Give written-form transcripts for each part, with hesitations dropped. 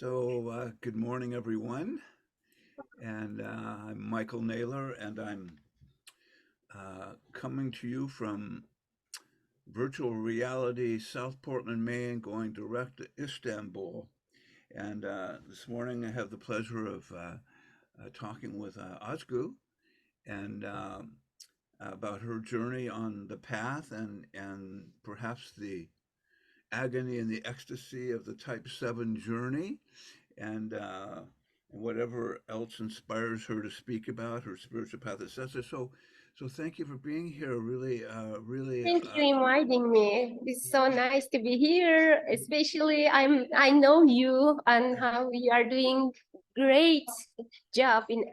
Good morning, everyone. I'm Michael Naylor, and I'm coming to you from virtual reality South Portland, Maine, going direct to Istanbul. And this morning, I have the pleasure of talking with Ozgu and about her journey on the path and perhaps the agony and the ecstasy of the Type 7 journey. And whatever else inspires her to speak about her spiritual path, etc. So thank you for being here. Thank you inviting me. It's so nice to be here. Especially I know you and how you are doing great job in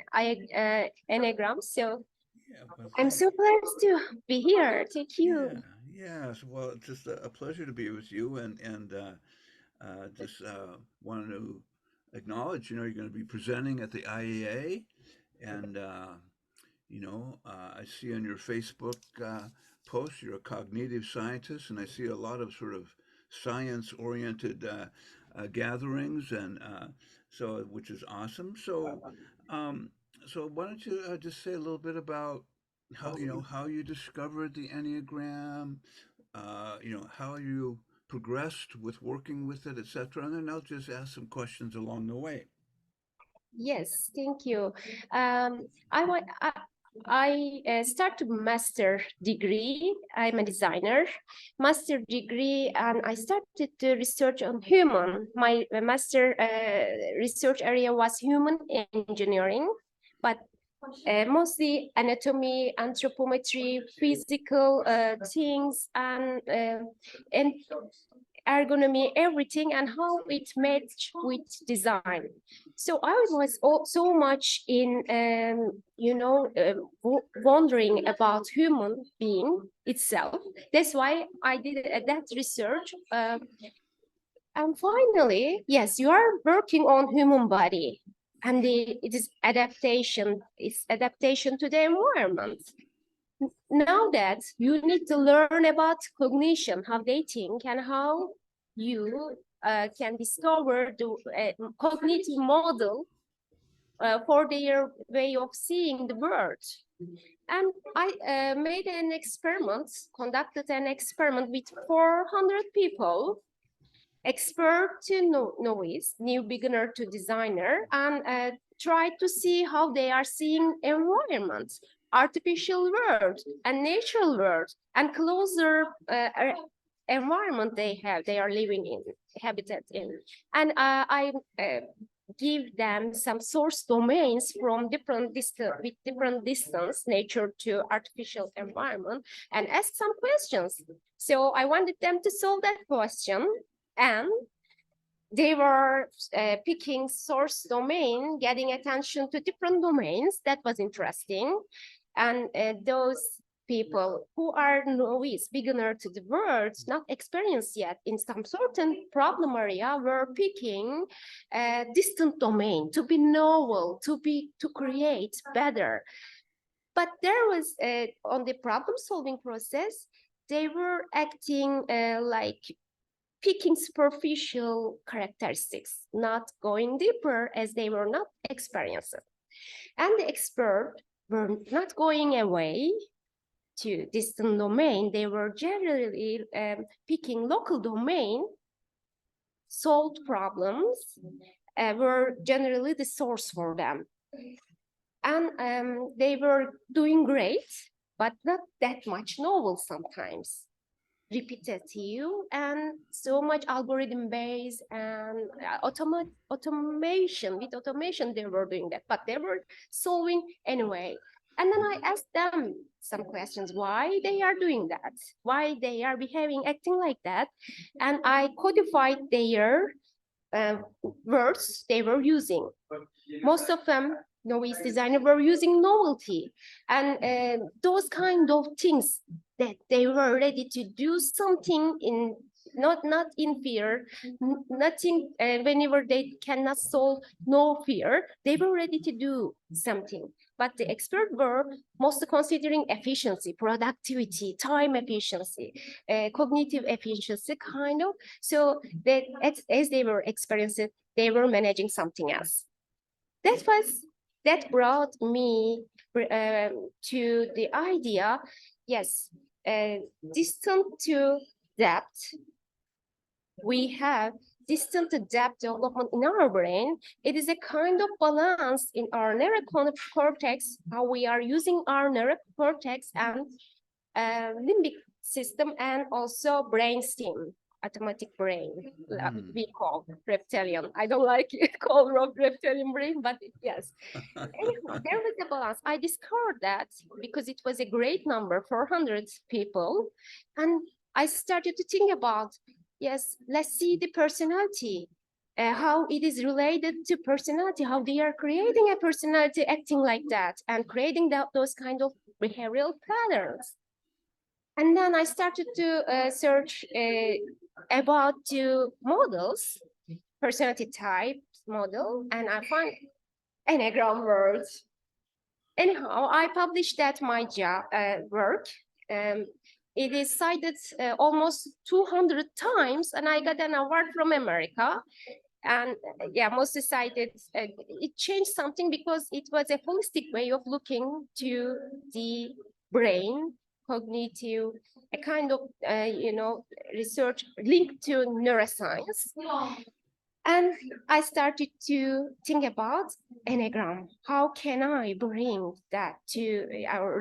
Enneagram. So Yeah, well, I'm thank so blessed to be here. Thank yeah, you. yes. Well, it's just a pleasure to be with you, and just wanted to acknowledge. You're going to be presenting at the IEA, and I see on your Facebook post you're a cognitive scientist, and I see a lot of sort of science-oriented gatherings, and so which is awesome. Um, so why don't you just say a little bit about how you discovered the Enneagram, how you progressed with working with it, etc. And then I'll just ask some questions along the way. Yes, thank you. I want I start master degree. I'm a designer, master degree, and I started to research on human. My master research area was human engineering, but mostly anatomy, anthropometry, physical things, and ergonomy, everything, and how it matched with design. So I was so much in, wondering about human being itself. That's why I did that research. And finally, yes, you are working on human body, and it is adaptation. It's adaptation to the environment. Now that you need to learn about cognition, how they think, and how you can discover the cognitive model for their way of seeing the world. And I made an experiment, conducted an experiment with 400 people, expert to novice, new beginner to designer, and tried to see how they are seeing environment, artificial world and natural world, and closer environment they are living in, habitat in. And I give them some source domains from different distance, with different distance, nature to artificial environment, and ask some questions. So I wanted them to solve that question, and they were picking source domain, getting attention to different domains. That was interesting. And those people who are novice, beginner to the world, not experienced yet in some certain problem area, were picking a distant domain to be novel, to create better. But there was on the problem solving process, they were acting like picking superficial characteristics, not going deeper as they were not experienced. And the expert were not going away to distant domain. They were generally picking local domain, solved problems, were generally the source for them. And they were doing great, but not that much novel sometimes. Repetitive and so much algorithm based and automation. With automation they were doing that, but they were solving anyway. And then I asked them some questions, why they are doing that, why they are behaving, acting like that. And I codified their words they were using. Most of them novice designer were using novelty and those kind of things, that they were ready to do something in not in fear, nothing. Whenever they cannot solve, no fear, they were ready to do something. but the experts were mostly considering efficiency, productivity, time efficiency, cognitive efficiency, kind of. So that as they were experiencing, they were managing something else. That brought me to the idea, yes, distant to depth, we have distant depth development in our brain. It is a kind of balance in our neural cortex, how we are using our neural cortex and limbic system, and also brainstem, automatic brain, we call reptilian. I don't like it called reptilian brain, but yes. Anyhow, there was a balance. I discovered that because it was a great number, 400 people. And I started to think about, yes, let's see the personality, how it is related to personality, how they are creating a personality acting like that and creating those kind of behavioral patterns. And then I started to search about two models, personality type model, and I found Enneagram words. Anyhow, I published that my work. It is cited almost 200 times, and I got an award from America. And yeah, mostly cited. It changed something because it was a holistic way of looking to the brain, cognitive, a kind of research linked to neuroscience. And I started to think about Enneagram. How can I bring that to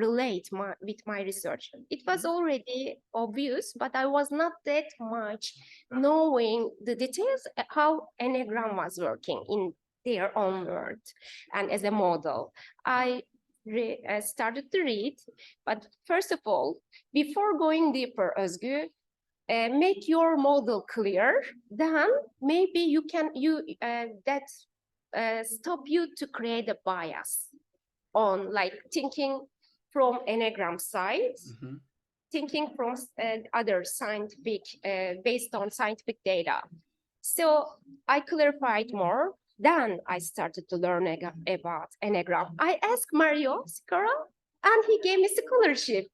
relate with my research? It was already obvious, but I was not that much knowing the details how Enneagram was working in their own world and as a model. I started to read, but first of all, before going deeper, Ozgu, make your model clear, then maybe you can stop you to create a bias on like thinking from Enneagram side, thinking from other scientific, based on scientific data. So I clarified more. Then I started to learn about Enneagram. I asked Mario Scora, and he gave me scholarship.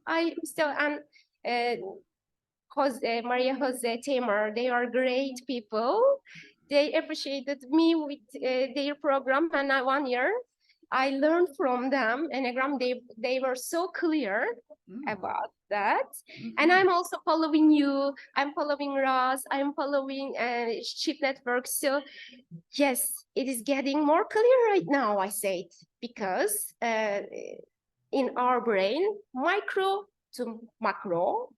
I still and Maria Jose Tamer, they are great people. They appreciated me with their program, and 1 year I learned from them. Enneagram, they were so clear about that. And I'm also following you. I'm following Ross. I'm following Shift Network. So yes, it is getting more clear right now, I say it, because in our brain, micro to macro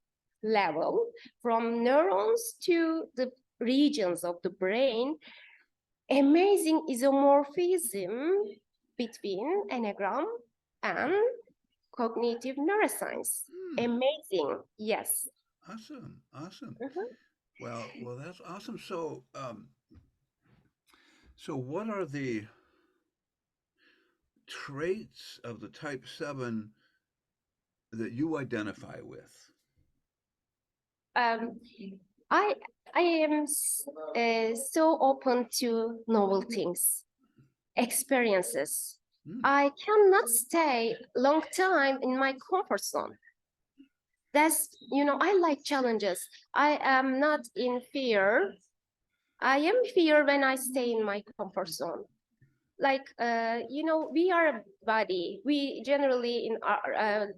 level, from neurons to the regions of the brain, amazing isomorphism between Enneagram and cognitive neuroscience. Amazing, yes. Awesome. Well, that's awesome. So, so what are the traits of the type 7 that you identify with? I am so open to novel things, experiences. I cannot stay long time in my comfort zone. That's, I like challenges. I am not in fear. I am fear when I stay in my comfort zone. Like, we are a body. We generally in our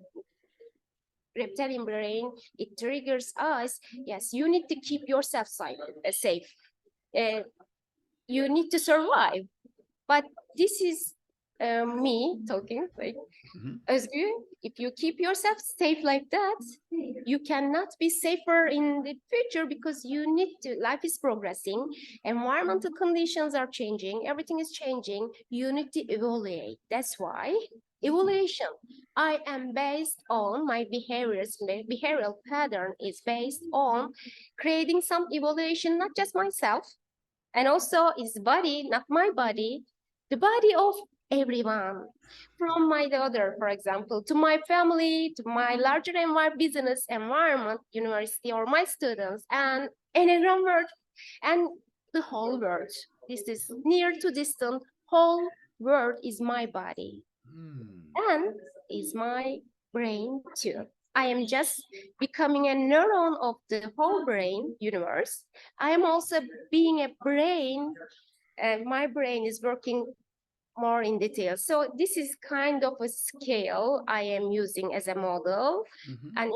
reptilian brain, it triggers us. Yes, you need to keep yourself safe. You need to survive. But this is me talking, like, Ozgu, if you keep yourself safe like that, you cannot be safer in the future, because you need to, life is progressing, environmental conditions are changing, everything is changing, you need to evaluate. That's why evaluation, I am based on my behavioral pattern is based on creating some evaluation, not just myself, and also is body, not my body, the body of everyone, from my daughter, for example, to my family, to my larger business environment, university, or my students, and Enneagram world, and the whole world. This is near to distant, whole world is my body. Hmm. and is my brain too. I am just becoming a neuron of the whole brain universe. I am also being a brain, and my brain is working more in detail. So this is kind of a scale I am using as a model, Mm-hmm. and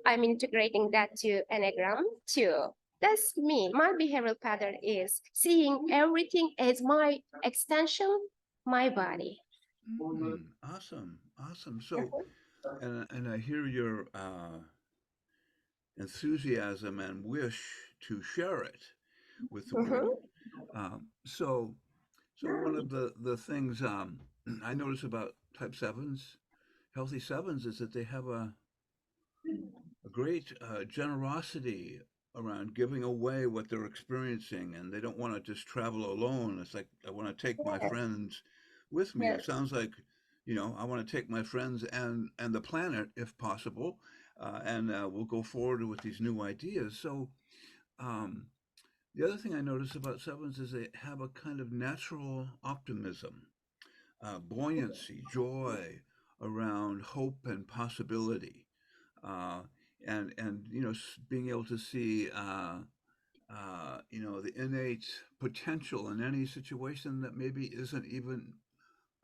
I'm integrating that to Enneagram too. That's me. My behavioral pattern is seeing everything as my extension, my body. Mm. Awesome. Awesome. So, and I hear your enthusiasm and wish to share it with the world. Mhm. So, so one of the things I notice about type sevens, healthy sevens, is that they have a great generosity around giving away what they're experiencing, and they don't want to just travel alone. It's like I want to take my Yes, friends with me. It yes. sounds like, I want to take my friends and the planet if possible, and we'll go forward with these new ideas. So um, the other thing I notice about sevens is they have a kind of natural optimism, buoyancy, joy around hope and possibility, uh, and being able to see the innate potential in any situation that maybe isn't even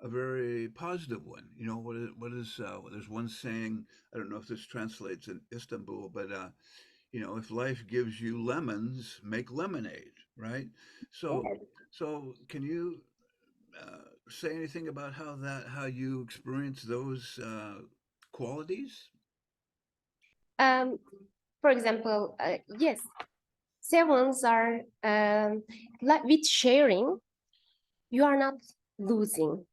a very positive one. There's one saying, I don't know if this translates in Istanbul, but if life gives you lemons, make lemonade, right? So, so can you say anything about how you experience those qualities? Um, for example, yes, sevens are like with sharing, you are not losing,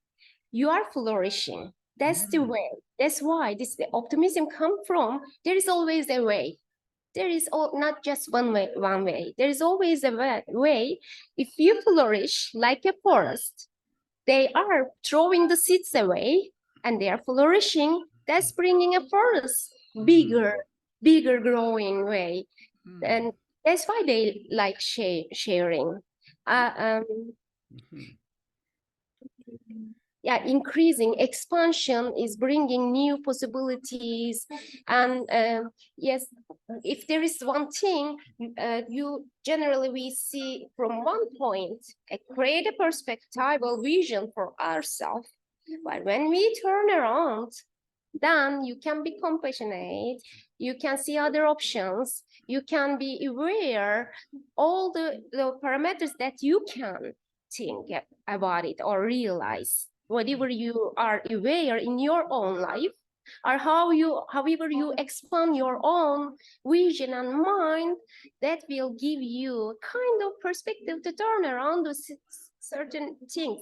you are flourishing. That's the Mm-hmm. way. That's why this the optimism come from. There is always a way. There is not just one way. One way. There is always a way. If you flourish like a forest, they are throwing the seeds away and they are flourishing. That's bringing a forest bigger, Mm, bigger growing way. mm, And that's why they like sharing. Uh, um, mhm, yeah, increasing expansion is bringing new possibilities. And yes, if there is one thing, you generally we see from one point, create a perspectival vision for ourselves. But when we turn around, then you can be compassionate, you can see other options, you can be aware all the parameters that you can think about it or realize whatever you are aware in your own life, or however you expand your own vision and mind, that will give you a kind of perspective to turn around those certain things,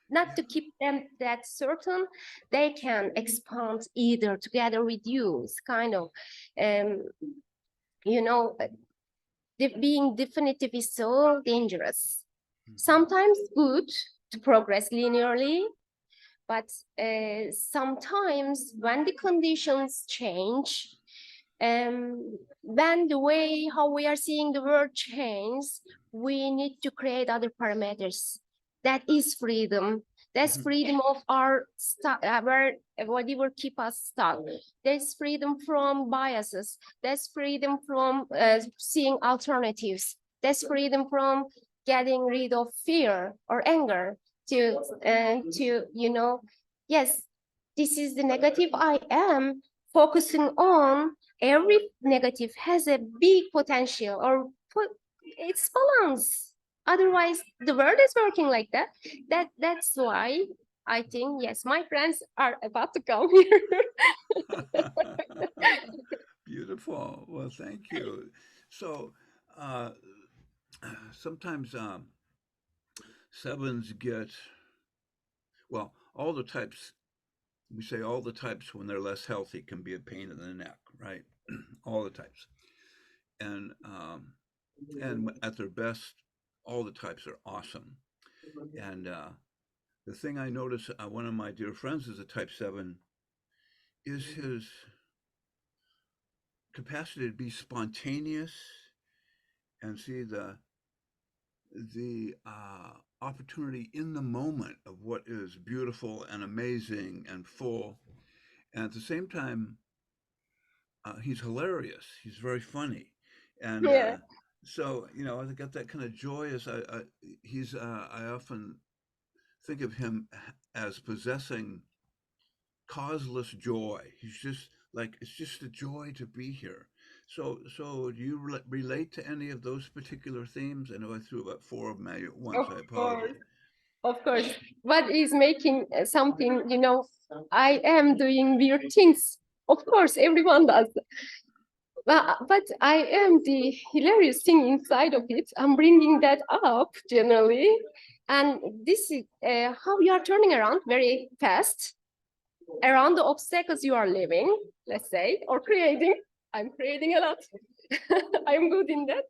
not to keep them that certain. They can expand either together with you. It's kind of um, you know being definitive is so dangerous. mhm, Sometimes good to progress linearly, but sometimes when the conditions change, when the way how we are seeing the world change, we need to create other parameters. That is freedom. That's mhm, freedom of our where whatever keep us stuck. There's freedom from biases. That's freedom from seeing alternatives. That's freedom from getting rid of fear or anger to yes, this is the negative I am focusing on. Every negative has a big potential or it's balance. Otherwise the world is working like that. That's why I think yes, my friends are about to come here. Beautiful. Well, thank you. So, uh, sometimes sevens get, well, all the types, we say all the types when they're less healthy can be a pain in the neck, right? All the types. And at their best, all the types are awesome. And the thing I notice, one of my dear friends is a type 7, is his capacity to be spontaneous and see the opportunity in the moment of what is beautiful and amazing and full. And at the same time, he's hilarious. He's very funny, and Yeah. so I got that kind of joy. As I often think of him as possessing causeless joy. He's just like it's just a joy to be here. So do you relate to any of those particular themes? I know I threw about four of them at you at once. Of I apologize. course. Of course. What is making something, I am doing weird things. Of course, everyone does. But I am the hilarious thing inside of it. I'm bringing that up generally. And this is how you are turning around very fast around the obstacles you are living, let's say, or creating. I'm creating a lot. I'm good in that.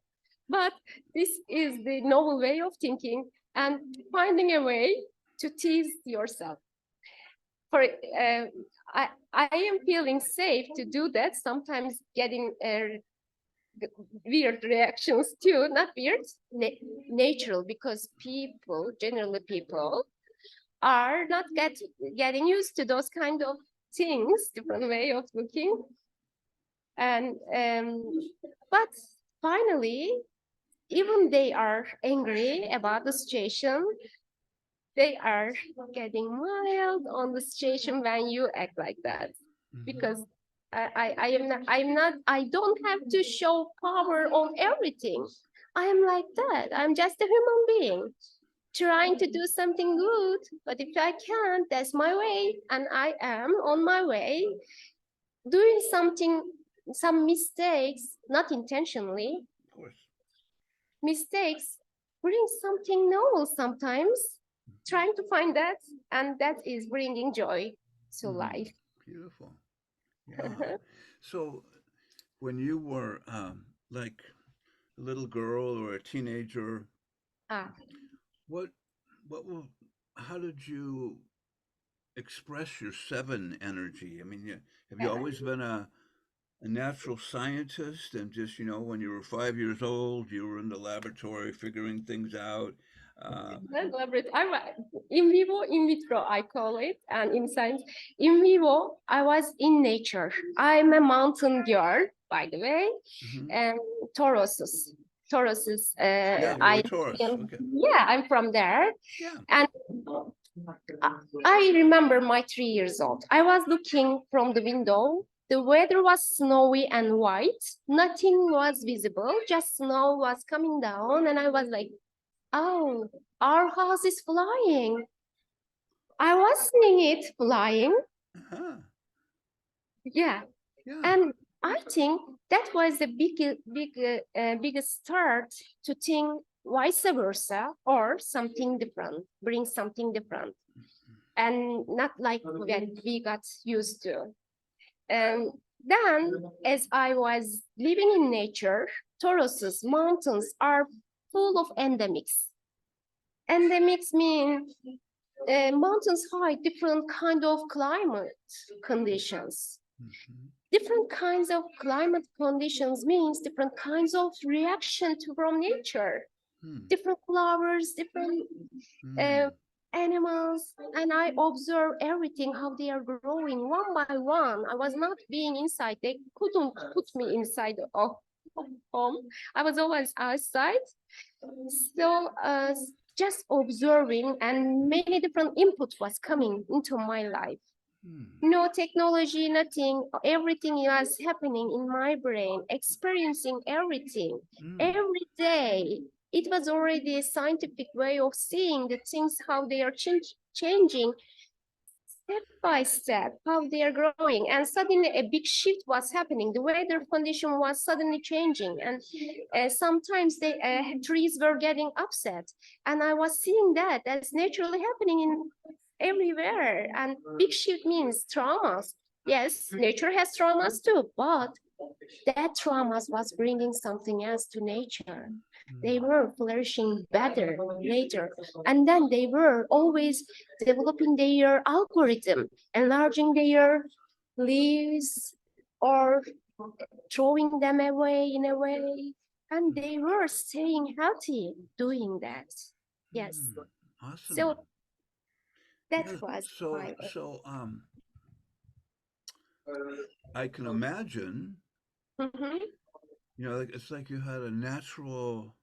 But this is the novel way of thinking and finding a way to tease yourself. For I am feeling safe to do that. Sometimes getting weird reactions too, not weird, natural, because generally people, are not getting used to those kind of things, different way of looking. And but finally, even they are angry about the situation, they are getting mild on the situation when you act like that. Because I don't have to show power on everything. I am like that. I'm just a human being trying to do something good. But if I can't, that's my way. And I am on my way doing some mistakes, not intentionally. Of course. Mistakes bring something novel sometimes, trying to find that, and that is bringing joy to Mm-hmm. life. Beautiful. Yeah. So when you were like a little girl or a teenager, Ah, what what will how did you express your seven energy? I mean, have you yeah. always been a natural scientist and just when you were 5 years old, you were in the laboratory figuring things out? Elaborate. In vivo, in vitro, I call it, and in science, in vivo, I was in nature. I'm a mountain girl, by the way, Hmm. and Tauruses. Tauruses. Yeah, you're a I Taurus. am. Okay. Yeah, I'm from there, Yeah. and I remember my 3 years old. I was looking from the window. The weather was snowy and white. Nothing was visible. Just snow was coming down, and I was like, "Oh, our house is flying." I was seeing it flying. Uh-huh. Yeah. Yeah. And I think that was the biggest start to think vice versa or something different, bring something different, and not like what we got used to. And then, as I was living in nature, Taurus's mountains are full of endemics. Endemics mean mountains hide different kind of climate conditions. Hmm. Different kinds of climate conditions means different kinds of reaction to from nature. Hmm. Different flowers, different uh, Hmm. animals, and I observe everything how they are growing one by one. I was not being inside. They couldn't put me inside of home. I was always outside. So just observing, and many different input was coming into my life. Hmm. No technology, nothing. Everything was happening in my brain, experiencing everything Hmm. every day. It was already a scientific way of seeing the things, how they are changing step by step, how they are growing. And suddenly a big shift was happening. The weather condition was suddenly changing. And sometimes the trees were getting upset. And I was seeing that that's naturally happening in everywhere. And big shift means traumas. Yes, nature has traumas too, but that traumas was bringing something else to nature. They Hmm. were flourishing better later. And then they were always developing their algorithm, enlarging their leaves or throwing them away in a way. And they were staying healthy doing that. Yes. Hmm. Awesome. So that Yeah. was So my so I can imagine, Mhm. like it's like you had a natural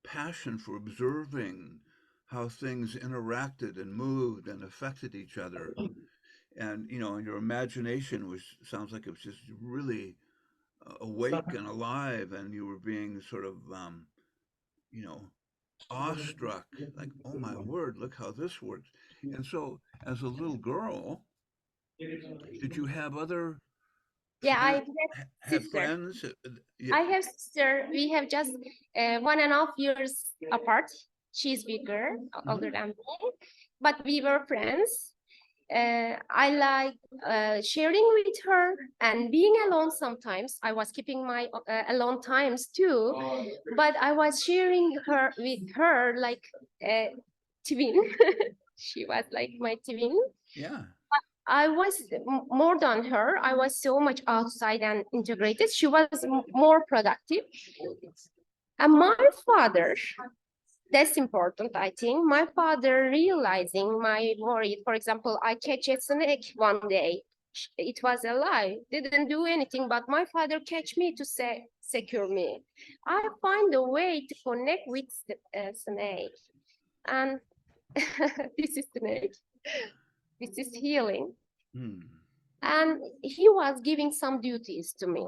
passion for observing how things interacted and moved and affected each other. And and your imagination was sounds like it was just really awake and alive, and you were being sort of you know awestruck, like, oh my word, look how this works. And so as a little girl, did you have other Yeah, I friend have have sister. friends? Yeah. I have sister. We have just 1.5 years apart. She's bigger, older Hmm. than me, but we were friends. I like sharing with her and being alone sometimes. I was keeping my alone times too, but I was sharing her with her like a twin. She was like my twin. Yeah. I was more than her. I was so much outside and integrated. She was more productive. And my father, that's important, I think. My father realizing my worry. For example, I catch a snake one day. It was a lie. Didn't do anything, but my father catch me to say secure me. I find a way to connect with the snake, and this is snake. This is healing. Hmm. And he was giving some duties to me,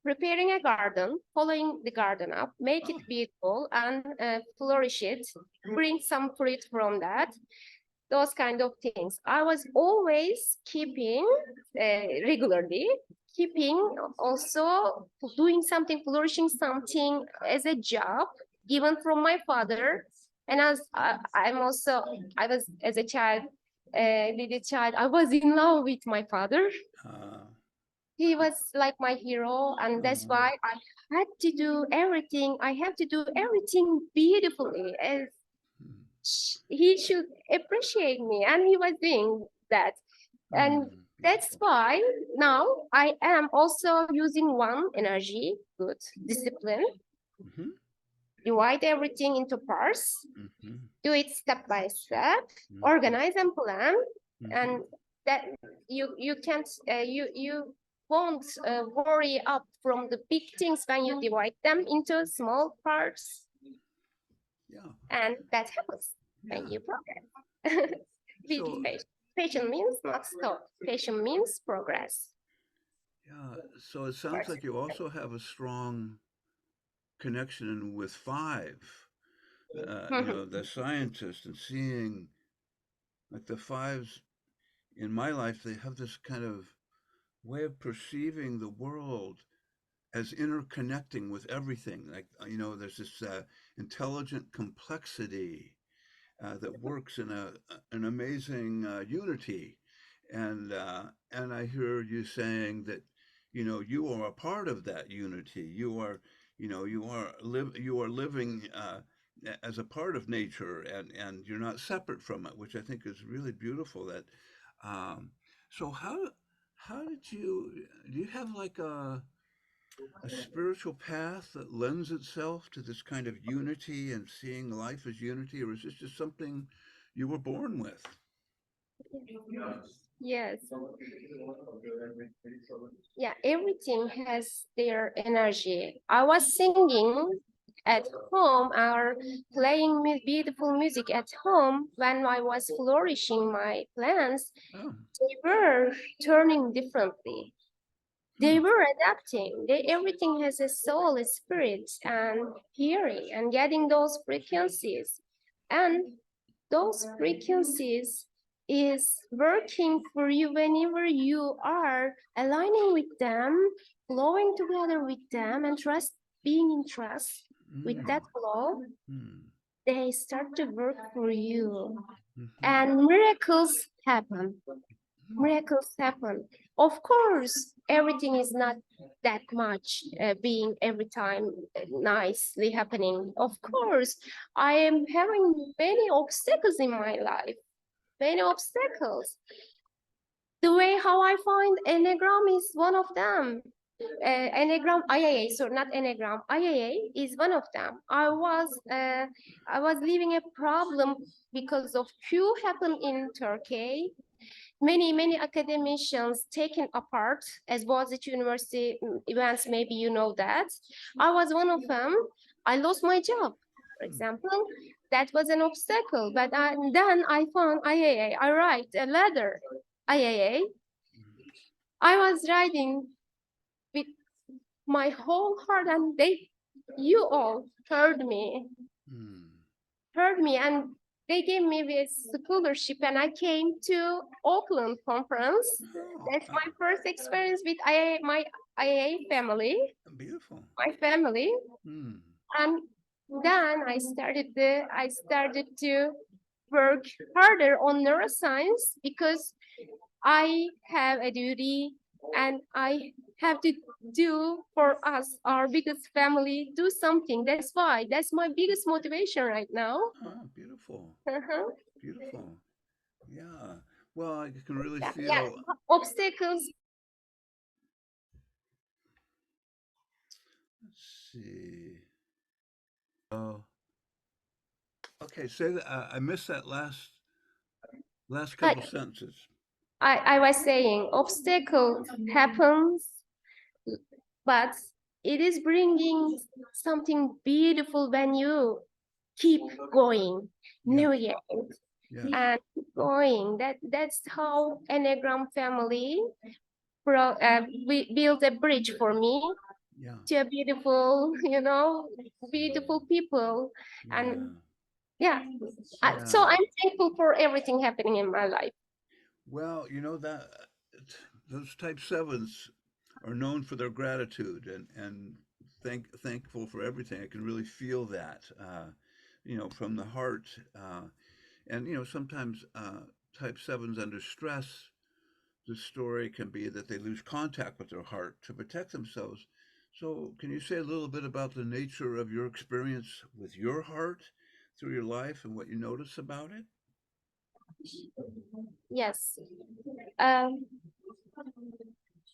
preparing a garden, following the garden up, make it Oh. beautiful and flourish it, bring some fruit from that, those kind of things. I was always keeping regularly, keeping also doing something, flourishing something as a job given from my father. And as I'm also, I was as a child, little child, I was in love with my father. uh, He was like my hero, and that's uh, why I had to do everything. I have to do everything beautifully, as hmm. he should appreciate me, and he was doing that. And that's Beautiful. why now I am also using one energy, good discipline, Hmm. divide everything into parts, Hmm. do it step by step, Hmm. organize and plan, Hmm. and that you can't you won't worry up from the big things when you divide them into small parts, Yeah. and that happens when Yeah. you progress. Be So patient. Patient means not stop. Patient means progress. yeah. So it sounds like you also have a strong connection with five. The scientist, and seeing like the fives in my life, they have this kind of way of perceiving the world as interconnecting with everything. Like, there's this intelligent complexity that works in an amazing unity. And I hear you saying that you are a part of that unity. You are living as a part of nature, and you're not separate from it, which I think is really beautiful. That so how did you do you have like a spiritual path that lends itself to this kind of unity and seeing life as unity, or is this just something you were born with? Yes. Yeah, everything has their energy. I was singing at home or playing beautiful music at home when I was flourishing my plants. Oh. They were turning differently. They Hmm. were adapting. Everything has a soul, a spirit, and hearing and getting those frequencies. And those frequencies is working for you whenever you are aligning with them, flowing together with them, and being in trust with Mm. that flow. Hmm. They start to work for you, Hmm. and miracles happen. Hmm. Miracles happen. Of course, everything is not that much being every time nicely happening. Of course, I am having many obstacles in my life, many obstacles. The way how I find Enneagram is one of them. Enneagram IAA, so not Enneagram, IAA is one of them. I was living a problem because of Q happened in Turkey. Many academicians taken apart as Boğaziçi University events, maybe you know that. I was one of them. I lost my job, for example. That was an obstacle, but then I found IAA. I write a letter, IAA. I was writing with my whole heart, and you all heard me, and they gave me this scholarship, and I came to Auckland conference. Oh, That's my first experience with my IA family, beautiful. my family, Hmm. and then I started to work harder on neuroscience because I have a duty and I have to do for us, our biggest family, do something. That's why, that's my biggest motivation right now. Oh, beautiful. Uh-huh. Beautiful. Yeah. Well, I can really Yeah, feel. obstacles. Let's see. Oh, okay. Say that. I missed that last I, couple sentences. I was saying obstacle happens, but it is bringing something beautiful when you keep going, Yeah. navigate Yes. and going. That's how Enneagram family we built a bridge for me Yeah. to a beautiful, beautiful people. And Yeah. yeah, so Yeah. I'm thankful for everything happening in my life. Well, that those type sevens are known for their gratitude and thankful for everything. I can really feel that, from the heart. And sometimes type sevens under stress, the story can be that they lose contact with their heart to protect themselves. So, can you say a little bit about the nature of your experience with your heart through your life and what you notice about it? Yes. Um,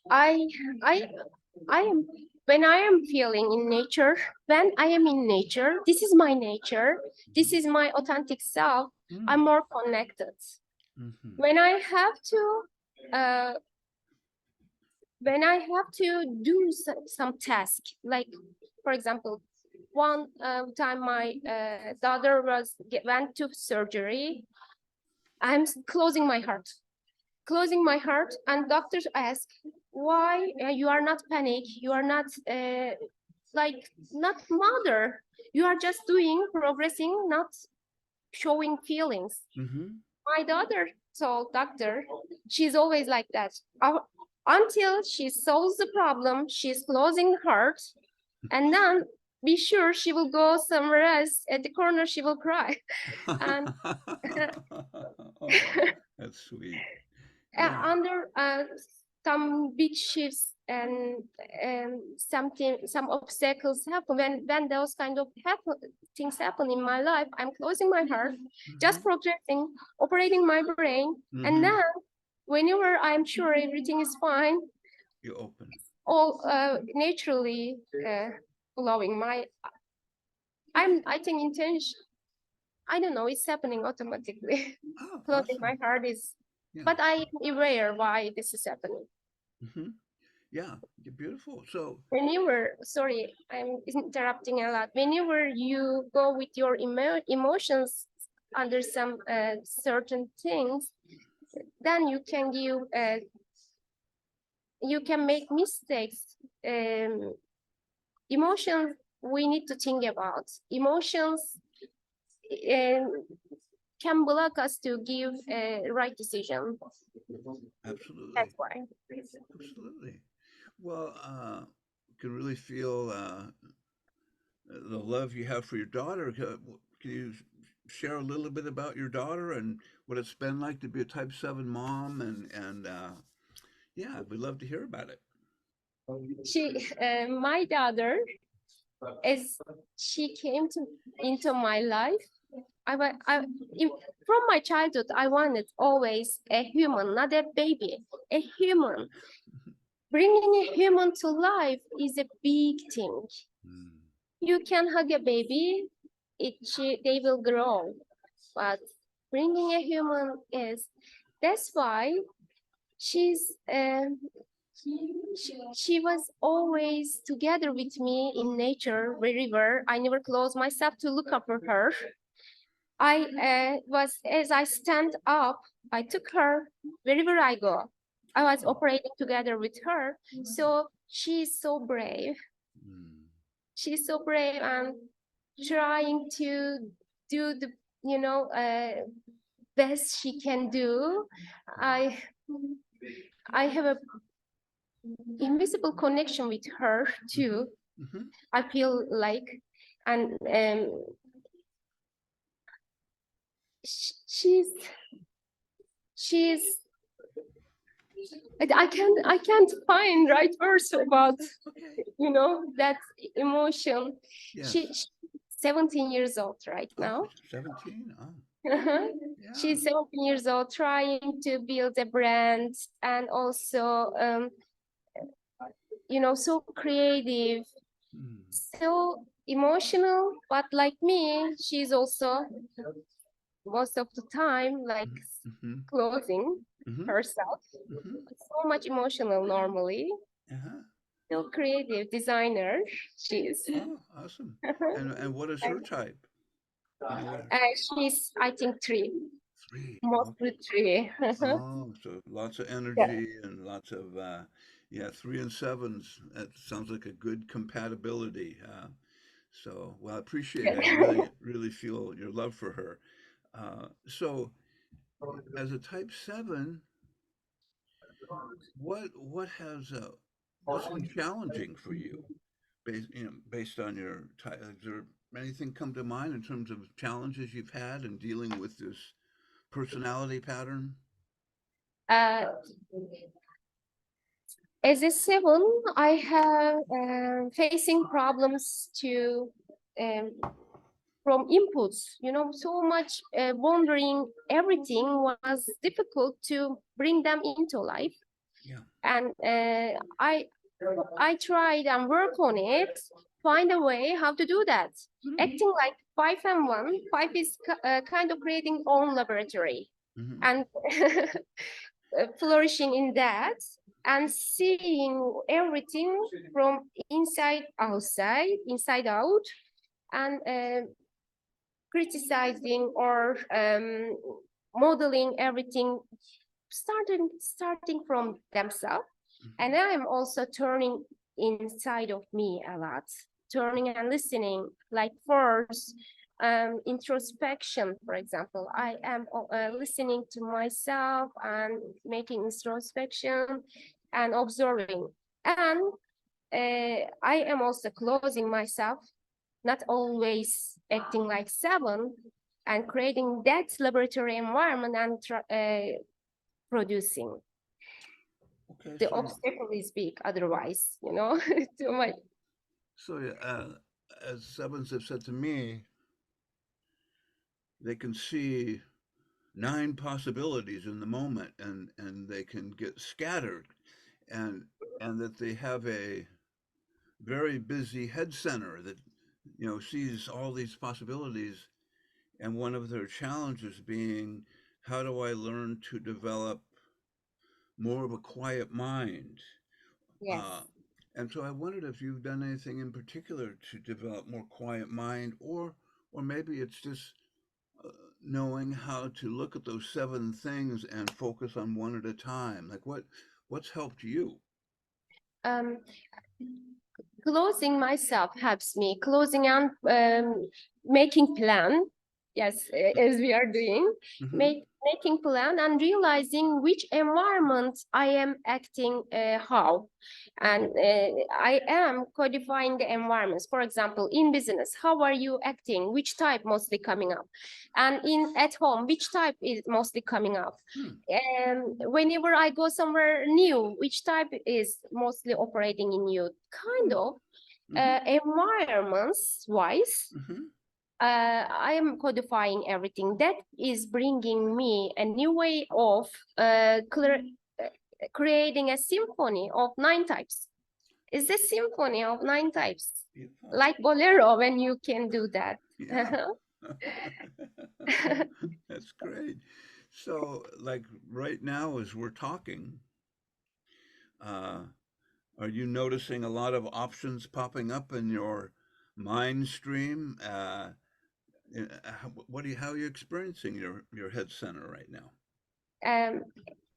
I I I am when I am feeling in nature, when I am in nature, this is my nature, this is my authentic self, I'm Mm-hmm. more connected. Mm-hmm. When I have to uh, when I have to do some task, like for example, one time my daughter went to surgery, I'm closing my heart. Closing my heart, and doctors ask why you are not panic, you are not like not mother, you are just doing progressing, not showing feelings. Mm-hmm. My daughter told doctor she's always like that. Until she solves the problem, she's closing her heart, and then be sure she will go somewhere else at the corner, she will cry. And Oh, that's sweet. Yeah. under some big shifts and some obstacles happen, when those kind of things happen in my life, I'm closing my heart, just Mm-hmm. progressing, operating my brain, and Mm-hmm. then whenever I'm sure everything is fine, You open. all naturally flowing. I think intention, I don't know, it's happening automatically. Oh, Closing my awesome. heart is, Yeah. but I am aware why this is happening. Mm-hmm. Yeah. You're beautiful. So, Whenever, sorry, I'm interrupting a lot. Whenever you go with your emotions under some certain things, then you can make mistakes. Emotions we need to think about. Emotions um, can block us to give a right decision. absolutely. That's why. Absolutely. Well, can really feel the love you have for your daughter. Can you share a little bit about your daughter and what it's been like to be a Type 7 mom? And yeah, we'd love to hear about it. My daughter, as she came into my life, from my childhood, I wanted always a human, not a baby, a human. bringing a human to life is a big thing. Mm. You can hug a baby, they will grow, but bringing a human is, that's why she's she was always together with me in nature, wherever. I never closed myself to look up for her. As I stand up, I took her wherever I go. I was Oh. operating together with her. So she's so brave. Mm. She's so brave and trying to do the, best she can do. I I have a invisible connection with her too. Mm-hmm. I feel like, and she's she's I can't find right words about Okay. that emotion. Yes. She's 17 years old right Oh, now. 17. Oh, Uh-huh. yeah. She's 17 years old, trying to build a brand, and also so creative, Mm. so emotional, but like me, she's also most of the time like Mm-hmm. closing Mm-hmm. herself. Mm-hmm. So much emotional normally. Uh-huh. Still creative designer she is. Oh, awesome. And what is her And, type? You know what? she's, I think, three, Three. mostly Okay. three. Oh, so lots of Yeah. energy and lots of yeah, 3 and 7s. That sounds like a good compatibility. So, well, I appreciate it. I really, really feel your love for her. So, as a type 7, what's been challenging for you, based on your type? Is there anything come to mind in terms of challenges you've had in dealing with this personality pattern? Uh, as a seven, I have facing problems to um, from inputs. So much wondering. Everything was difficult to bring them into life, Yeah. and I tried and work on it, find a way how to do that. Mm-hmm. Acting like 5 and 1. Five is kind of creating own laboratory Mm-hmm. and flourishing in that, and seeing everything from inside out, and criticizing or modeling everything, starting from themselves. And Mm-hmm. I'm also turning inside of me a lot, turning and listening, like first introspection, for example. I am listening to myself and making introspection and observing. And I am also closing myself, not always acting like seven, and creating that laboratory environment and producing. Okay, The so obstacle is big otherwise, too much. so yeah, as sevens have said to me, they can see 9 possibilities in the moment, and they can get scattered, and and that they have a very busy head center that sees all these possibilities, and one of their challenges being, how do I learn to develop more of a quiet mind? Uh, Yes. and so I wondered if you've done anything in particular to develop more quiet mind, or maybe it's just uh, knowing how to look at those 7 things and focus on one at a time. Like what's helped you? um Closing myself helps me, closing and making plan. Yes, as we are doing, Mm-hmm. making plan and realizing which environment I am acting how, and I am codifying the environments. For example, in business, how are you acting? Which type mostly coming up, and in at home, which type is mostly coming up? Hmm. And whenever I go somewhere new, which type is mostly operating in you? Kind of Mm-hmm. environments wise, Mm-hmm. I am codifying everything. That is bringing me a new way of clear. creating a symphony of 9 types. It's a symphony of 9 types, Beautiful. like bolero when you can do that. Yeah. That's great. So, like right now, as we're talking, uh, are you noticing a lot of options popping up in your mind stream? What do you, how are you experiencing your head center right now? um,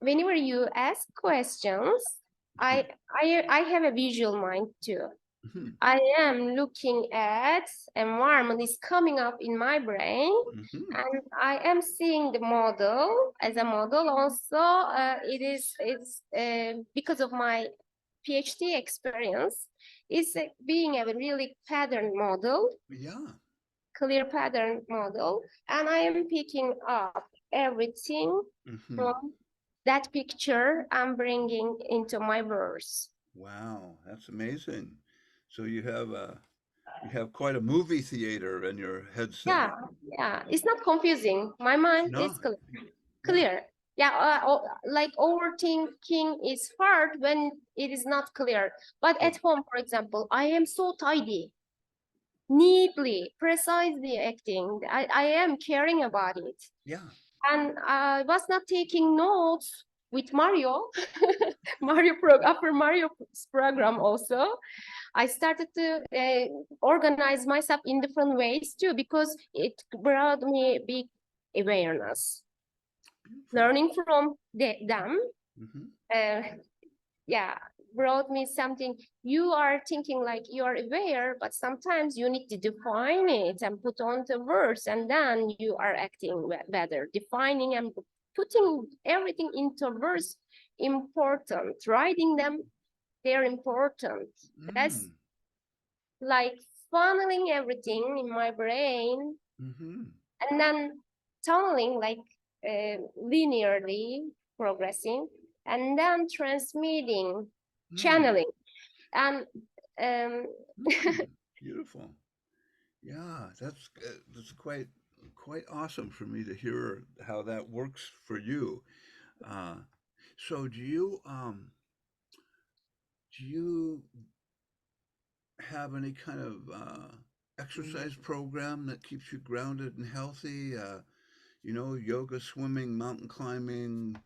Whenever you ask questions, I, I have a visual mind too. Mhm, I am looking at environment is coming up in my brain, mhm. and I am seeing the model as a model. Also, it's because of my PhD experience, is being a really pattern model, Yeah. clear pattern model, and I am picking up everything Hmm. from that picture I'm bringing into my verse. Wow, that's amazing. So you have quite a movie theater in your head Yeah, center. yeah, it's not confusing. My mind No, is clear. yeah. Clear. Yeah, like overthinking is hard when it is not clear. But Oh, at home, for example, I am so tidy, neatly, precisely acting. I am caring about it. yeah. And I was not taking notes with Mario, after Mario's program also. I started to organize myself in different ways too, because it brought me big awareness. Beautiful. Learning from them, Hmm. uh, yeah, brought me something. You are thinking like you are aware, but sometimes you need to define it and put on the words, and then you are acting better. Defining and putting everything into words important. Writing them, they're important. That's Mm. like funneling everything in my brain, Hmm. and then tunneling, like linearly progressing, and then transmitting, Mm. channeling, and um, Mm. Beautiful. Yeah, that's quite awesome for me to hear how that works for you. Uh, so do you have any kind of exercise program that keeps you grounded and healthy? You know, yoga, swimming, mountain climbing.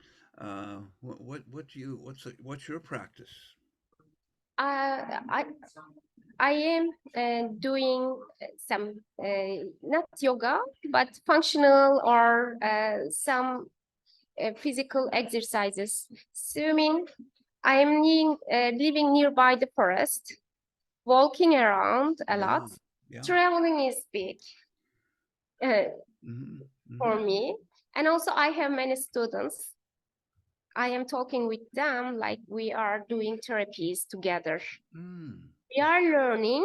What do you what's your practice? I I am doing some not yoga, but functional or some physical exercises. Swimming. I am living nearby the forest, walking around a lot. Yeah, yeah. Traveling is big uh, Hmm. for Hmm. me. And also, I have many students. I am talking with them like we are doing therapies together. Mm. We are learning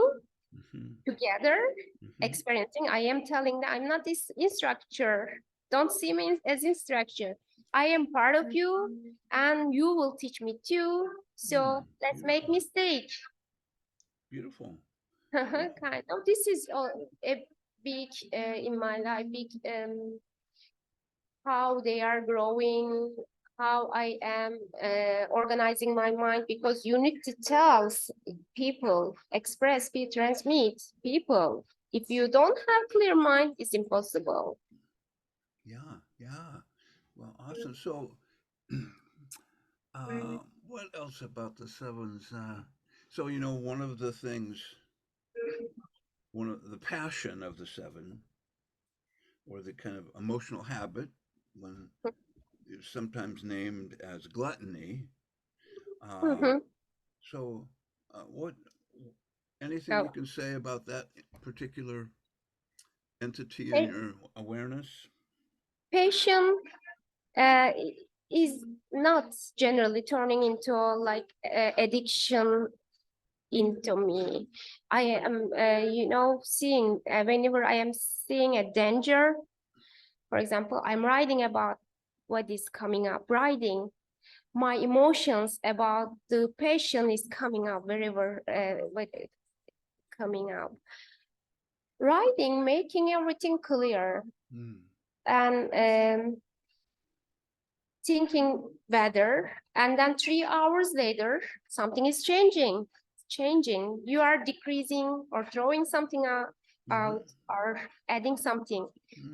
Hmm. together, Hmm. experiencing. I am telling them I'm not this instructor. Don't see me as instructor. I am part of you, and you will teach me too. Mm. So let's make Beautiful. mistake. Beautiful. Yeah. Kind of. This is a big in my life. Big how they are growing, how I am organizing my mind, because you need to tell people, express, be transmit people. If you don't have clear mind, it's impossible. Yeah. Yeah. Well, awesome. So, what else about the sevens? So you know, one of the passion of the seven, or the kind of emotional habit, when it's sometimes named as gluttony. Uh, Mm-hmm. so, what anything you Oh, can say about that particular entity in pa- your awareness? passion uh, is not generally turning into like addiction into me. I am, seeing whenever I am seeing a danger. For example, I'm writing about what is coming up, writing my emotions about the passion is coming up wherever what is coming up. Writing, making everything clear, Mm. and thinking better, and then 3 hours later, something is changing. You are decreasing or throwing something out or adding something.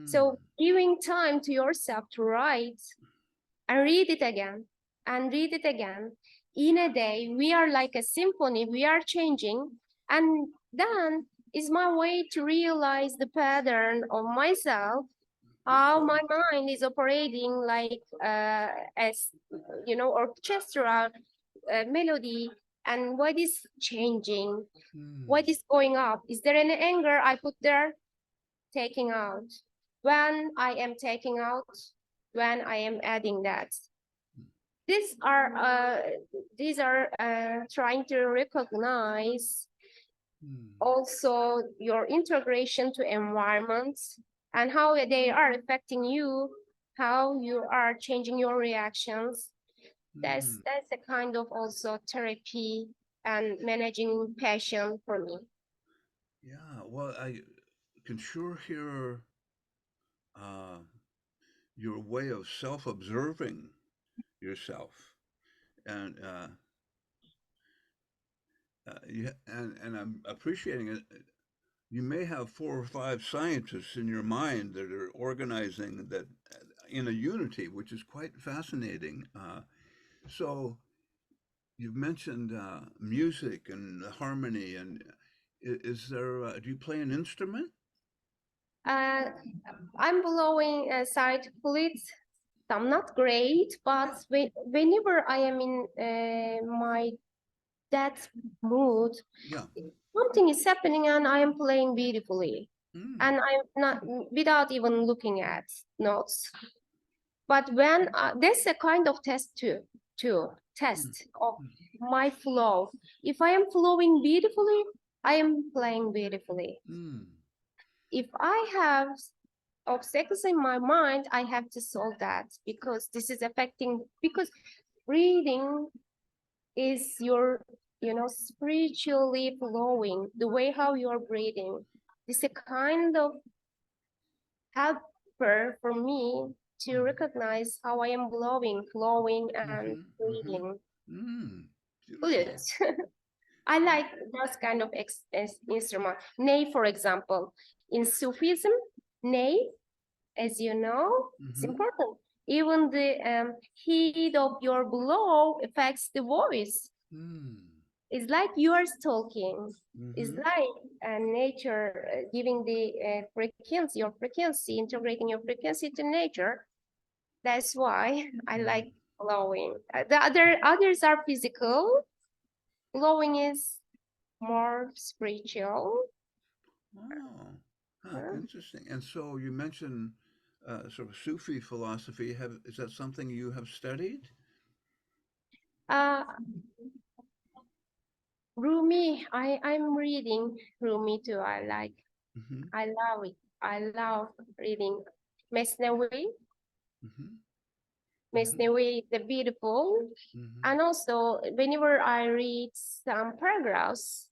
So giving time to yourself to write and read it again and read it again. In a day, we are like a symphony, we are changing. And then is my way to realize the pattern of myself, how my mind is operating like as, orchestral melody, and what is changing, what is going up. Is there any anger I put there? Taking out. When I am taking out, when I am adding that. These are trying to recognize also your integration to environments and how they are affecting you, how you are changing your reactions. That's a kind of also therapy and managing passion for me. Yeah, well, I can sure hear uh, your way of self-observing yourself, and and I'm appreciating it. You may have 4 or 5 scientists in your mind that are organizing that in a unity, which is quite fascinating. So you've mentioned music and harmony, and is there? Do you play an instrument? Uh, I'm blowing a side flute. I'm not great, but whenever I am in my that mood, Yeah. something is happening and I am playing beautifully. Mm. And I'm not without even looking at notes. But when there's a kind of test too test of my flow. If I am flowing beautifully, I am playing beautifully. Mm. If I have obstacles in my mind, I have to solve that because this is affecting, because breathing is your, spiritually flowing, the way how you're breathing. This is a kind of helper for me to recognize how I am flowing and breathing. Mm. Good. Beautiful. I like those kind of instrument. Ney, for example, in Sufism, ney, as you know, it's important. Even the heat of your blow affects the voice. It's like you are talking. It's like nature giving the frequency, your frequency, integrating your frequency to nature. That's why I like blowing. The others are physical. Blowing is more spiritual. Oh, huh, Huh? interesting. And so you mentioned sort of Sufi philosophy. Is that something you have studied? Uh, Rumi, I'm reading Rumi too. Mm-hmm. I love it. I love reading Mesnewi. Mm-hmm. Mm-hmm. Mesnewi, the beautiful. Mm-hmm. And also, whenever I read some paragraphs,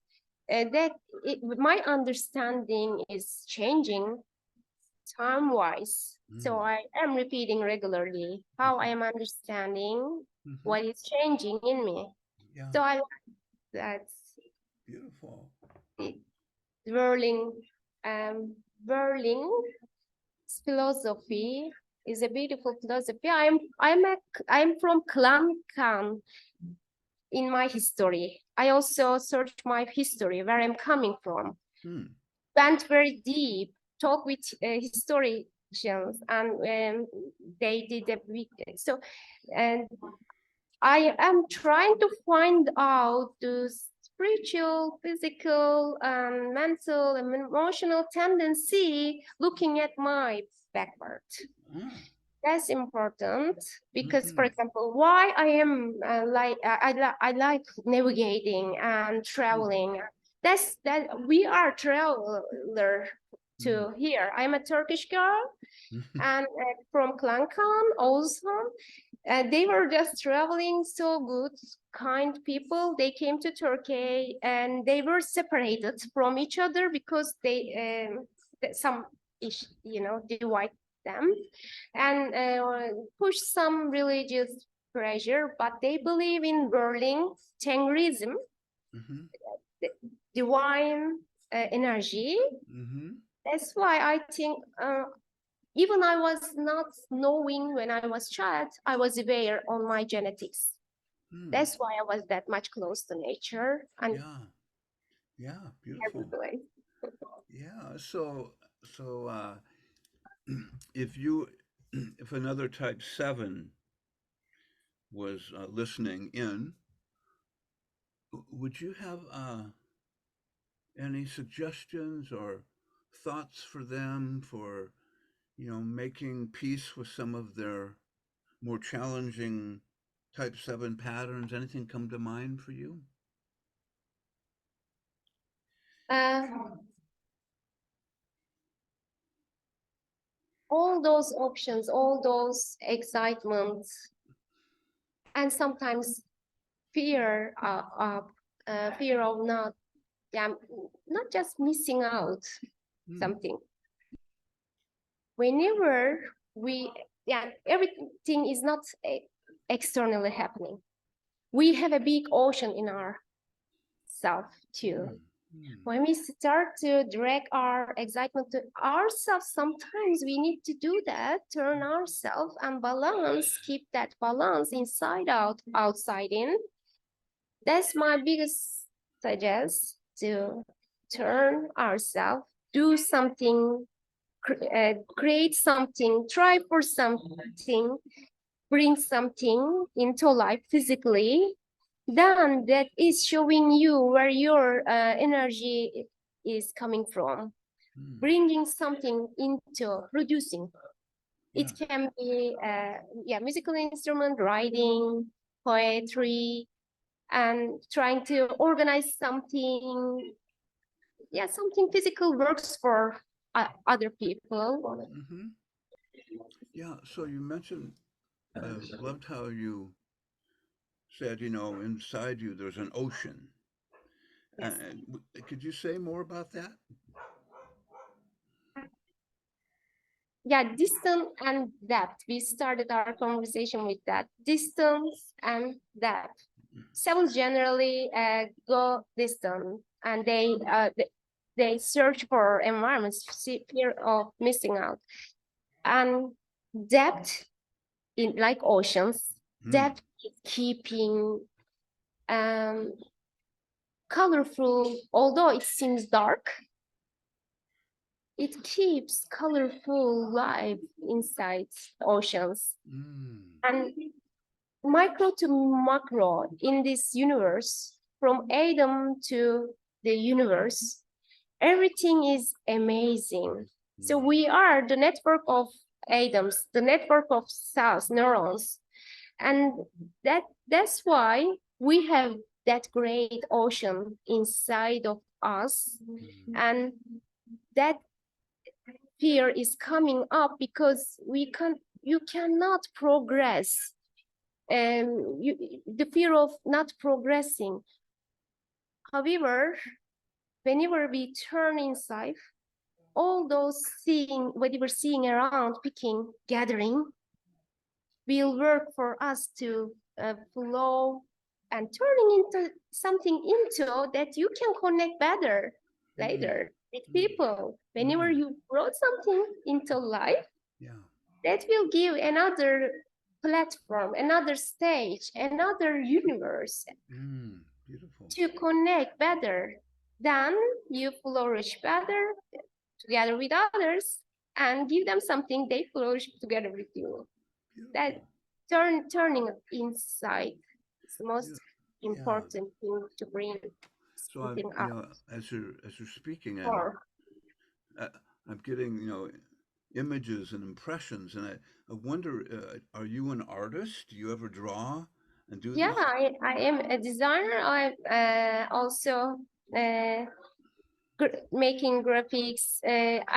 my understanding is changing time-wise. So Mm. I am repeating regularly how I Mm-hmm. am understanding Mm-hmm. what is changing in me. Yeah, So I like that beautiful. it, whirling, whirling philosophy is a beautiful philosophy. I'm from Clan Khan in my history. I also searched my history, where I'm coming from. Hmm. Went very deep, talk with historians, and they did a big, so, and I am trying to find out the spiritual, physical, mental, and emotional tendency looking at my backward. Ah. That's important because, for Mm-hmm. example, why I am I like navigating and traveling. That we are traveler to here. I'm a Turkish girl Mm-hmm. and from Klankan, Ozgu. They were just traveling, so good, kind people. They came to Turkey and they were separated from each other because they some ish, divide. them, and push some religious pressure, but they believe in whirling Tengrism, Mm-hmm. divine energy. Mm-hmm. That's why I think even I was not knowing when I was child, I was aware on my genetics. Mm. That's why I was that much close to nature and Yeah. Yeah. Beautiful. everywhere. Yeah. So if you if another type 7 was listening in, would you have any suggestions or thoughts for them for making peace with some of their more challenging type 7 patterns? Anything come to mind for you? Uh, all those options, all those excitements, and sometimes fear, fear of not, yeah, not just missing out Hmm. something. Whenever we, yeah, everything is not externally happening. We have a big ocean in our self too. Hmm. Hmm. When we start to direct our excitement to ourselves, sometimes we need to do that, turn ourselves and balance, keep that balance inside out, outside in. That's my biggest suggest, to turn ourselves, do something, create something, try for something, bring something into life physically, then that is showing you where your energy is coming from, Hmm. bringing something into producing. It Yeah. can be yeah, musical instrument, writing, poetry, and trying to organize something, yeah, something physical works for other people. Mm-hmm. Yeah. So you mentioned, loved how you said, inside you there's an ocean. Yes. Could you say more about that? Yeah, distance and depth. We started our conversation with that. Distance and depth. Cells generally go distant, and they search for environments, fear of missing out. And depth, in like oceans, Hmm. depth is keeping um, colorful, although it seems dark, it keeps colorful life inside oceans. Mm. And micro to macro in this universe, from atom to the universe, everything is amazing. So Mm. we are the network of atoms, the network of cells, neurons, and that's why we have that great ocean inside of us, Mm. and that fear is coming up because you cannot progress, the fear of not progressing. However, whenever we turn inside, all those seeing, what we're seeing around, picking, gathering, will work for us to flow and turning into something into that you can connect better Mm. later with Mm. people. Whenever Mm. you brought something into life, Yeah. that will give another platform, another stage, another universe Mm. Beautiful. to connect better. Then you flourish better together with others and give them something, they flourish together with you. That Beautiful. turning inside is the most Yeah. important thing to bring So I, something up as you're speaking, for. uh, I'm getting, images and impressions, and I wonder, are you an artist? Do you ever draw and do Yeah, these? I am a designer. I'm also uh, making graphics.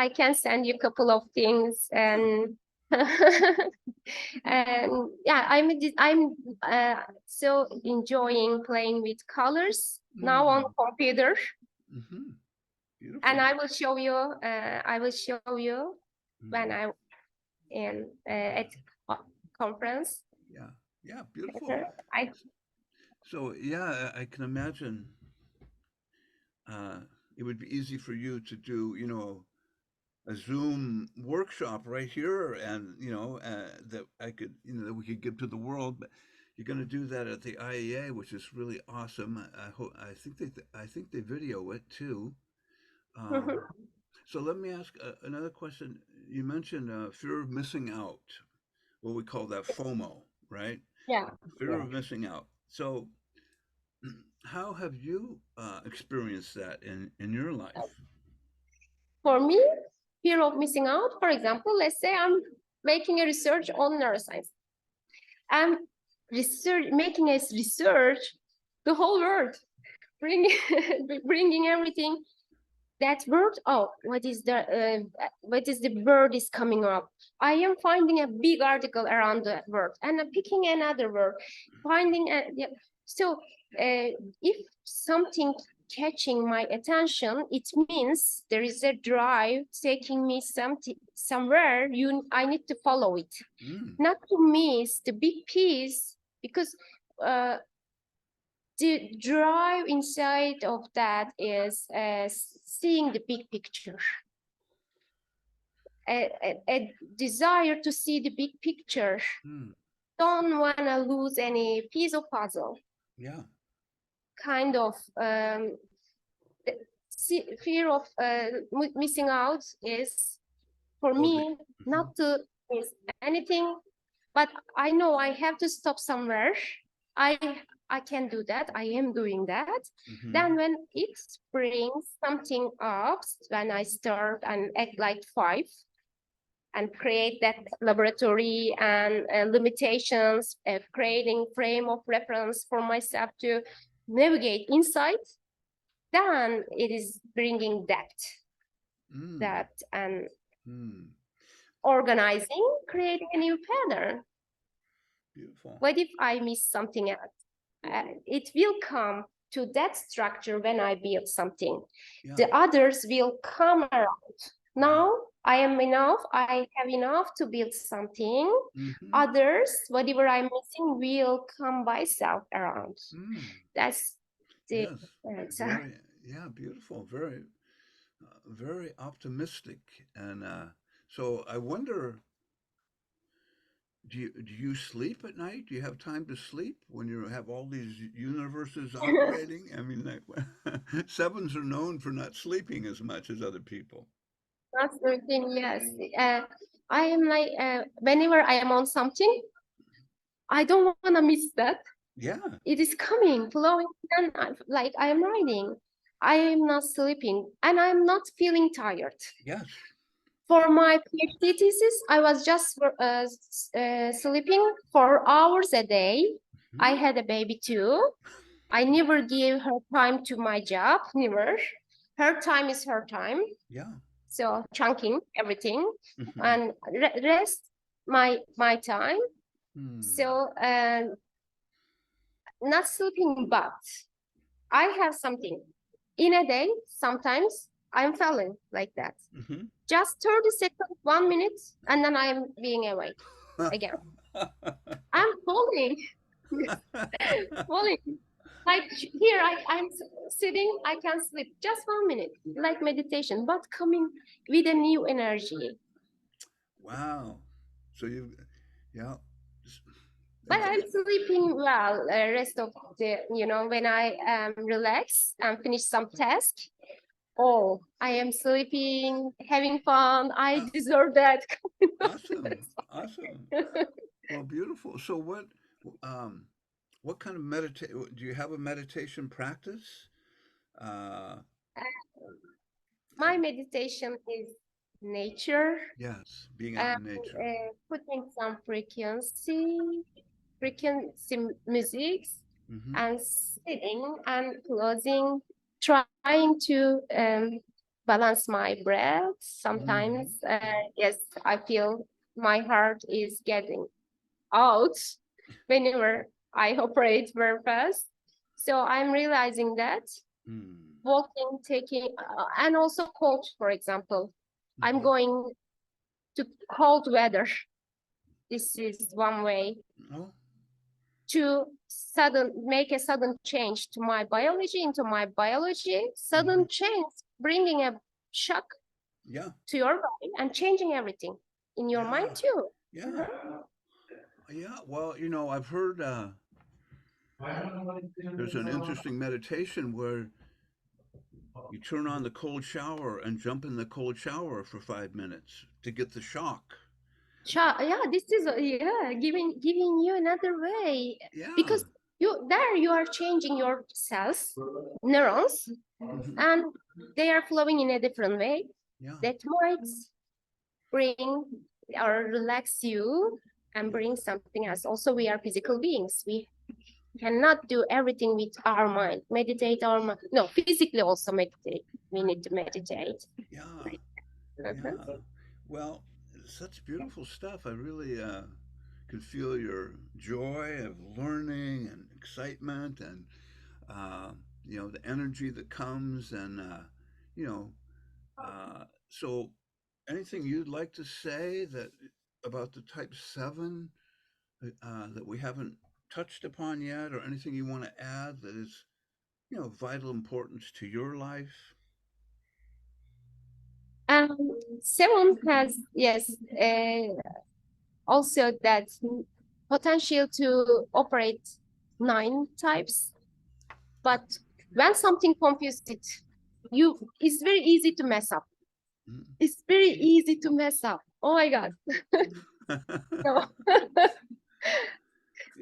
I can send you a couple of things, Yeah. and and yeah, I'm so enjoying playing with colors now on Mm. computer, Mm-hmm. and Beautiful. I will show you. I will show you when Mm. I in at conference. Yeah. Yeah. Beautiful. I So yeah, I can imagine uh, it would be easy for you to do, a Zoom workshop right here, and that I could, that we could give to the world. But you're going to do that at the IEA, which is really awesome. I hope. I think they video it too. Um, so let me ask another question. You mentioned fear of missing out. What we call that FOMO, right? yeah. Fear of missing out. So how have you experienced that in your life? For me, fear of missing out, for example, let's say I'm making a research on neuroscience. I'm making a research, the whole world, bringing, bringing everything. That word, oh, what is the word is coming up? I am finding a big article around the word and I'm picking another word, finding yeah. So if something catching my attention, it means there is a drive taking me somewhere. I need to follow it, Mm, not to miss the big piece, because uh, the drive inside of that is seeing the big picture, a desire to see the big picture. mm, Don't want to lose any piece of puzzle. yeah. Kind of fear of missing out is for Oh, me mhm, not to miss anything, but I know I have to stop somewhere. I I can do that. I am doing that. mhm, Then when it brings something up, when I start and act like five and create that laboratory and limitations of creating frame of reference for myself to navigate inside, then it is bringing mm, that and mm. organizing, creating a new pattern. Beautiful. What if I miss something else? It will come to that structure when I build something. Yeah. The others will come around. Wow. Now I am enough, I have enough to build something. Mm-hmm. Others, whatever I'm missing, will come by self around. Mm. That's the Yes. answer. Very, yeah, beautiful. Very optimistic. And so I wonder, do you sleep at night? Do you have time to sleep when you have all these universes operating? I mean, like, sevens are known for not sleeping as much as other people. That's the thing, yes. Uh, I am like, whenever I am on something, I don't want to miss that. Yeah. It is coming, flowing, and like I am writing. I am not sleeping, and I am not feeling tired. Yes. For my PhD thesis, I was just sleeping 4 hours a day. I Hmm. had a baby too. I never gave her time to my job, never. Her time is her time. Yeah. So chunking everything Hmm. and rest my time. Hmm. So not sleeping, but I have something in a day. Sometimes I'm feeling like that. Hmm. Just 30 seconds, 1 minute, and then I'm being awake again. I'm falling, falling. Like here, I'm sitting, I can sleep just 1 minute, like meditation, but coming with a new energy. Wow. So yeah. But That's I'm sleeping well rest of the, when I relax and finish some task. Oh, I am sleeping, having fun. I uh, deserve that. awesome. Awesome. Well, beautiful. So um, what kind of do you have a meditation practice? Uh, uh, My meditation is nature yes, being out and in nature. putting some frequency music Mm-hmm. and sitting and closing, trying to balance my breath. Mm-hmm. Sometimes, yes, I feel my heart is getting out whenever I operate very fast. So I'm realizing that Mm. walking, taking, and also coach, for example. I'm Mm-hmm. going to cold weather. This is one way Oh, to make a sudden change to my biology, into my biology, hmm, sudden change, bringing a shock yeah, to your body and changing everything in your mind yeah, too. yeah, yeah. Well, I've heard there's an interesting meditation where you turn on the cold shower and jump in the cold shower for 5 minutes to get the shock. Yeah, this is yeah, giving you another way Yeah. because you are changing your cells, neurons, Hmm. and they are flowing in a different way Yeah. that might bring or relax you and Yeah. bring something else. Also, we are physical beings. We cannot do everything with our mind. Meditate our mind. No, physically also meditate. We need to meditate. Yeah. Yeah. Mhm. Well, such beautiful stuff. I really can feel your joy of learning and excitement and uh, the energy that comes and you know so anything you'd like to say that about the type 7 that we haven't touched upon yet, or anything you want to add that is vital importance to your life? Severn has, yes, also that potential to operate 9 types. But when something confuses it, it's very easy to mess up. Mm. It's very easy to mess up. Oh my God. So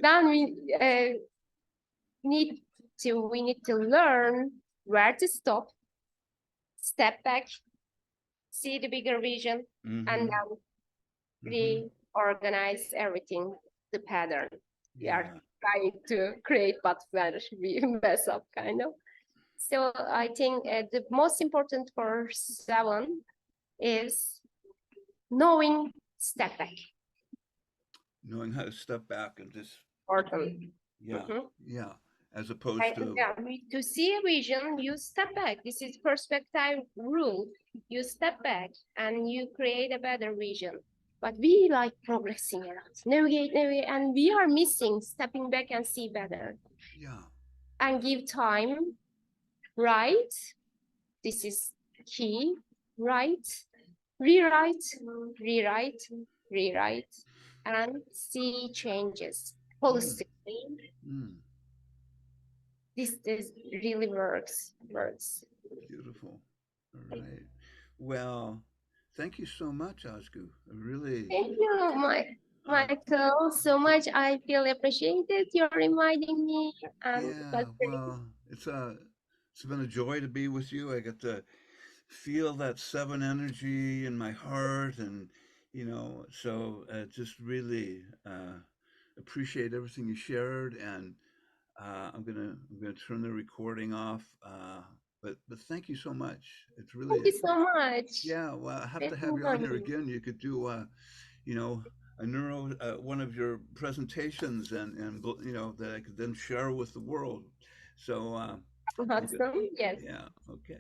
then we need to learn where to stop, step back, see the bigger vision, and Hmm. then Hmm. reorganize everything, the pattern. We are Yeah. trying to create, but where we mess up, kind of. So I think the most important for 7 is knowing step back. Knowing how to step back and just, Important. yeah, Mhm. yeah, as opposed to, Yeah, to see a vision, you step back. This is perspective rule. You step back and you create a better vision. But we like progressing a lot, navigate, and we are missing stepping back and see better yeah. and give time, right? This is key, right? Rewrite, rewrite, rewrite, and see changes Mm, holistically. mm, This really works. beautiful. All right. Well, thank you so much, Ozgu. I really, Thank you, uh, Michael, so much. I feel appreciated. You're reminding me, and yeah. that's very Well, it's been a joy to be with you. I get to feel that 7 energy in my heart, and so just really appreciate everything you shared. And I'm gonna turn the recording off. But thank you so much. It's really, thank you so much. yeah. Well, I have to Thank have you you for on here me. again. You could do you know a neuro one of your presentations, and that I could then share with the world. So I'm good. Awesome. Yes. Yeah. Okay.